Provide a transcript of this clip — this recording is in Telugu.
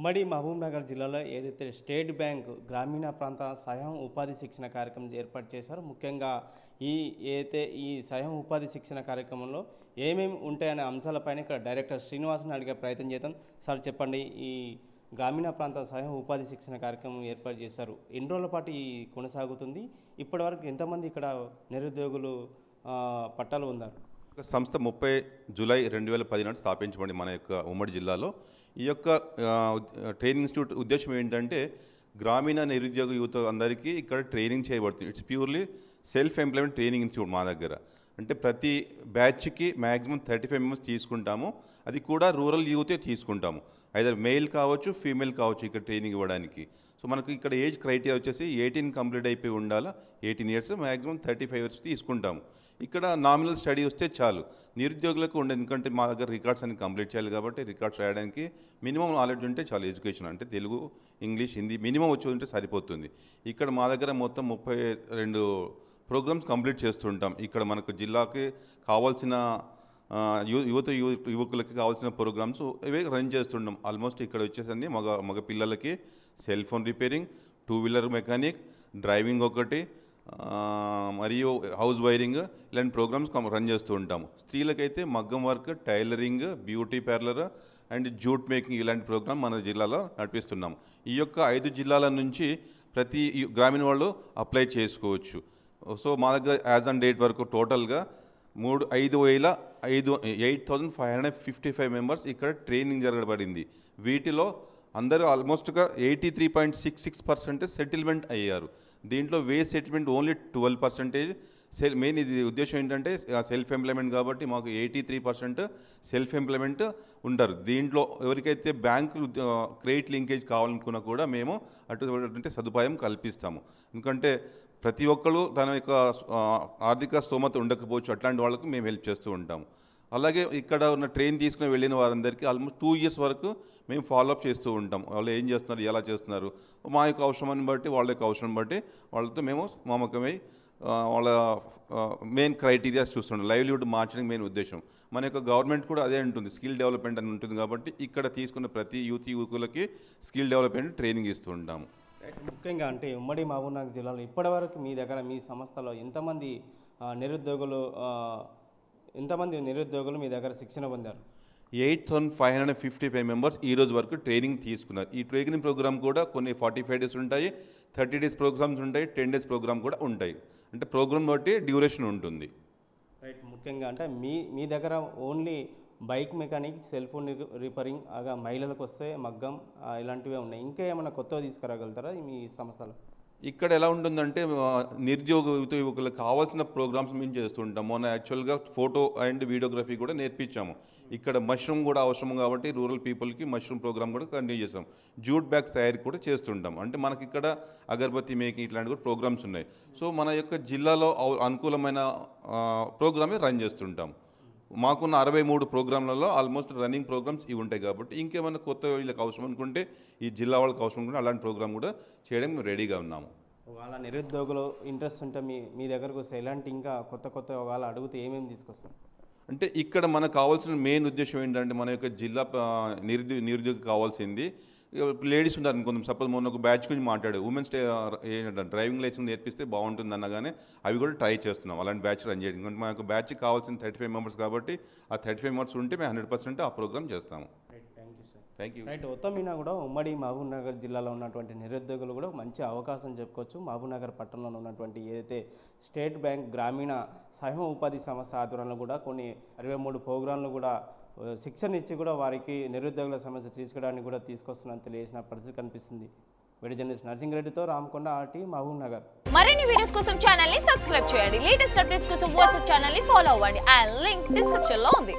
ఉమ్మడి మహబూబ్నగర్ జిల్లాలో ఏదైతే స్టేట్ బ్యాంక్ గ్రామీణ ప్రాంత స్వయం ఉపాధి శిక్షణ కార్యక్రమం ఏర్పాటు చేశారో ముఖ్యంగా ఈ స్వయం ఉపాధి శిక్షణ కార్యక్రమంలో ఏమేమి ఉంటాయనే అంశాలపైన ఇక్కడ డైరెక్టర్ శ్రీనివాస్ని అడిగే ప్రయత్నం చేద్దాం. సార్ చెప్పండి, ఈ గ్రామీణ ప్రాంత స్వయం ఉపాధి శిక్షణ కార్యక్రమం ఏర్పాటు చేశారు, ఎన్ని రోజుల పాటు కొనసాగుతుంది, ఇప్పటివరకు ఎంతమంది ఇక్కడ నిరుద్యోగులు పట్టాలు ఉన్నారు? సంస్థ 30 జూలై 2010 నాడు స్థాపించబడింది మన యొక్క ఉమ్మడి జిల్లాలో. ఈ యొక్క ట్రైనింగ్ ఇన్స్టిట్యూట్ ఉద్దేశం ఏంటంటే గ్రామీణ నిరుద్యోగ యువత అందరికీ ఇక్కడ ట్రైనింగ్ చేయబడుతుంది. It's purely self employment training institute మా దగ్గర. అంటే ప్రతి బ్యాచ్కి మ్యాక్సిమం 35 మెంబర్స్ తీసుకుంటాము. అది కూడా రూరల్ యూతే తీసుకుంటాము. ఐదర్ మెయిల్ కావచ్చు, ఫీమేల్ కావచ్చు ఇక్కడ ట్రైనింగ్ ఇవ్వడానికి. సో మనకు ఇక్కడ ఏజ్ క్రైటీరియా వచ్చేసి 18 కంప్లీట్ అయిపోయి ఉండాలా, 18 ఇయర్స్, మ్యాక్సిమం 35 ఇయర్స్ తీసుకుంటాము. ఇక్కడ నామినల్ స్టడీ వస్తే చాలు నిరుద్యోగులకు ఉండేది. ఎందుకంటే మా దగ్గర రికార్డ్స్ అన్ని కంప్లీట్ చేయాలి కాబట్టి రికార్డ్స్ రాయడానికి మినిమం నాలెడ్జ్ ఉంటే చాలు. ఎడ్యుకేషన్ అంటే తెలుగు, ఇంగ్లీష్, హిందీ మినిమం వచ్చి ఉంటే సరిపోతుంది. ఇక్కడ మా దగ్గర మొత్తం 32 ప్రోగ్రామ్స్ కంప్లీట్ చేస్తుంటాం. ఇక్కడ మనకు జిల్లాకి కావాల్సిన యువకులకి కావాల్సిన ప్రోగ్రామ్స్ ఇవే రన్ చేస్తుంటాం. ఆల్మోస్ట్ ఇక్కడ వచ్చేసండి మగ పిల్లలకి cell phone repairing, 2 wheeler mechanic, driving ఒకటి, మరియు హౌస్ వైరింగ్, ఇలాంటి ప్రోగ్రామ్స్ రన్ చేస్తూ ఉంటాము. స్త్రీలకైతే మగ్గం work, tailoring, beauty parlour and jute making ఇలాంటి ప్రోగ్రామ్ మన జిల్లాలో నడిపిస్తున్నాము. ఈ యొక్క 5 జిల్లాల నుంచి ప్రతి గ్రామీణ వాళ్ళు అప్లై చేసుకోవచ్చు. సో మా దగ్గర యాజ్ ఆన్ డేట్ వరకు టోటల్గా 8,555 మెంబర్స్ ఇక్కడ ట్రైనింగ్ జరగబడింది. వీటిలో అందరూ ఆల్మోస్ట్గా 83.66% సెటిల్మెంట్ అయ్యారు. దీంట్లో వేజ్ సెటిల్మెంట్ ఓన్లీ 12%. మెయిన్ ఇది ఉద్దేశం ఏంటంటే సెల్ఫ్ ఎంప్లాయ్మెంట్ కాబట్టి మాకు 83% సెల్ఫ్ ఎంప్లాయ్మెంట్ ఉంటారు. దీంట్లో ఎవరికైతే బ్యాంకు క్రెడిట్ లింకేజ్ కావాలనుకున్నా కూడా మేము అటువంటి సదుపాయం కల్పిస్తాము. ఎందుకంటే ప్రతి ఒక్కరు తన యొక్క ఆర్థిక స్తోమత ఉండకపోవచ్చు, అట్లాంటి వాళ్ళకు మేము హెల్ప్ చేస్తూ ఉంటాము. అలాగే ఇక్కడ ఉన్న ట్రైన్ తీసుకుని వెళ్ళిన వారందరికీ ఆల్మోస్ట్ 2 ఇయర్స్ వరకు మేము ఫాలోఅప్ చేస్తూ ఉంటాం. వాళ్ళు ఏం చేస్తున్నారు, ఎలా చేస్తున్నారు, మా యొక్క అవసరాన్ని బట్టి వాళ్ళ యొక్క అవసరం బట్టి వాళ్ళతో మేము మమకమై వాళ్ళ మెయిన్ క్రైటీరియాస్ చూస్తుంటాం. లైవ్లీహుడ్ మార్చడానికి మెయిన్ ఉద్దేశం. మన యొక్క గవర్నమెంట్ కూడా అదే ఉంటుంది, స్కిల్ డెవలప్మెంట్ అని ఉంటుంది. కాబట్టి ఇక్కడ తీసుకున్న ప్రతి యువకులకి స్కిల్ డెవలప్మెంట్ ట్రైనింగ్ ఇస్తూ ఉంటాము. ముఖ్యంగా అంటే ఉమ్మడి మహబూబ్నగర్ జిల్లాలో ఇప్పటివరకు మీ దగ్గర మీ సంస్థలో ఎంతమంది నిరుద్యోగులు మీ దగ్గర శిక్షణ పొందారు? 8,555 మెంబర్స్ ఈ రోజు వరకు ట్రైనింగ్ తీసుకున్నారు. ఈ ట్రైనింగ్ ప్రోగ్రామ్ కూడా కొన్ని 45 డేస్ ఉంటాయి, 30 డేస్ ప్రోగ్రామ్స్ ఉంటాయి, 10 డేస్ ప్రోగ్రామ్ కూడా ఉంటాయి. అంటే ప్రోగ్రామ్ బట్టి డ్యూరేషన్ ఉంటుంది. రైట్. ముఖ్యంగా అంటే మీ దగ్గర only bike mechanic, cell phone repairing, మహిళలకు వస్తే మగ్గం ఇలాంటివే ఉన్నాయి. ఇంకా ఏమైనా కొత్తగా తీసుకురాగలుగుతారా మీ సంస్థలో? ఇక్కడ ఎలా ఉంటుందంటే నిరుద్యోగ యువకులకు కావాల్సిన ప్రోగ్రామ్స్ మేము చేస్తుంటాం. మొన్న యాక్చువల్గా ఫోటో అండ్ వీడియోగ్రఫీ కూడా నేర్పించాము. ఇక్కడ మష్రూమ్ కూడా అవసరం కాబట్టి రూరల్ పీపుల్కి మష్రూమ్ ప్రోగ్రామ్ కూడా కంటిన్యూ చేస్తాం. జూట్ బ్యాగ్స్ తయారీ కూడా చేస్తుంటాం. అంటే మనకి ఇక్కడ అగరబత్తి మేకింగ్ ఇట్లాంటి కూడా ప్రోగ్రామ్స్ ఉన్నాయి. సో మన యొక్క జిల్లాలో అనుకూలమైన ప్రోగ్రామే రన్ చేస్తుంటాం. మాకున్న 63 ప్రోగ్రాంలలో ఆల్మోస్ట్ రన్నింగ్ ప్రోగ్రామ్స్ ఇవి ఉంటాయి. కాబట్టి ఇంకేమైనా కొత్త వీళ్ళకి అవసరం అనుకుంటే, ఈ జిల్లా వాళ్ళకి అవసరం అనుకుంటే అలాంటి ప్రోగ్రామ్ కూడా చేయడం మేము రెడీగా ఉన్నాము. వాళ్ళ నిరుద్యోగులు ఇంట్రెస్ట్ ఉంటే మీ దగ్గరకు వస్తే ఎలాంటి ఇంకా కొత్త వాళ్ళ అడిగితే ఏమేమి తీసుకొస్తాం? అంటే ఇక్కడ మనకు కావాల్సిన మెయిన్ ఉద్దేశం ఏంటంటే మన యొక్క జిల్లా నిరుద్యోగి కావాల్సింది లేడీస్ ఉంటారు అనుకుందాం. సపోజ్ మొన్న ఒక బ్యాచ్ గురించి మాట్లాడు, ఉమెన్స్ డ్రైవింగ్ లైసెన్స్ నేర్పిస్తే బాగుంటుంది అన్నగానే అవి కూడా ట్రై చేస్తున్నాం. అలాంటి బ్యాచ్ రన్ చేయడం. ఎందుకంటే మా యొక్క బ్యాచ్కి కావాల్సిన 35 మెంబర్స్ కాబట్టి ఆ 35 మెంబర్స్ ఉంటే మేము 100% ఆ ప్రోగ్రామ్ చేస్తాము. Thank you. రైట్. మొత్తం మీద కూడా ఉమ్మడి మహబూబ్నగర్ జిల్లాలో ఉన్నటువంటి నిరుద్యోగులు కూడా మంచి అవకాశం చెప్పుకోవచ్చు. మహబూబ్నగర్ పట్టణంలో ఉన్నటువంటి ఏదైతే స్టేట్ బ్యాంక్ గ్రామీణ స్వయం ఉపాధి సంస్థ ఆధ్వర్యంలో కూడా కొన్ని 63 ప్రోగ్రాంలు కూడా శిక్షణ ఇచ్చి కూడా వారికి నిరుద్యోగుల సమస్య తీసుకోవడానికి కూడా తీసుకొస్తున్నని తెలియజేసిన పరిస్థితి కనిపిస్తుంది. వీడియో జర్నలిస్ట్ నర్సింగ్ రెడ్డితో రామకొండ, ఆర్టీ, మహబూబ్నగర్. మరిన్ని వీడియోస్ కోసం ఛానల్ ని సబ్స్క్రైబ్ చేయండి. లేటెస్ట్ అప్డేట్స్ కోసం వాట్సాప్ ఛానల్ ని ఫాలో అవ్వండి. అండ్ లింక్ డిస్క్రిప్షన్ లో ఉంది.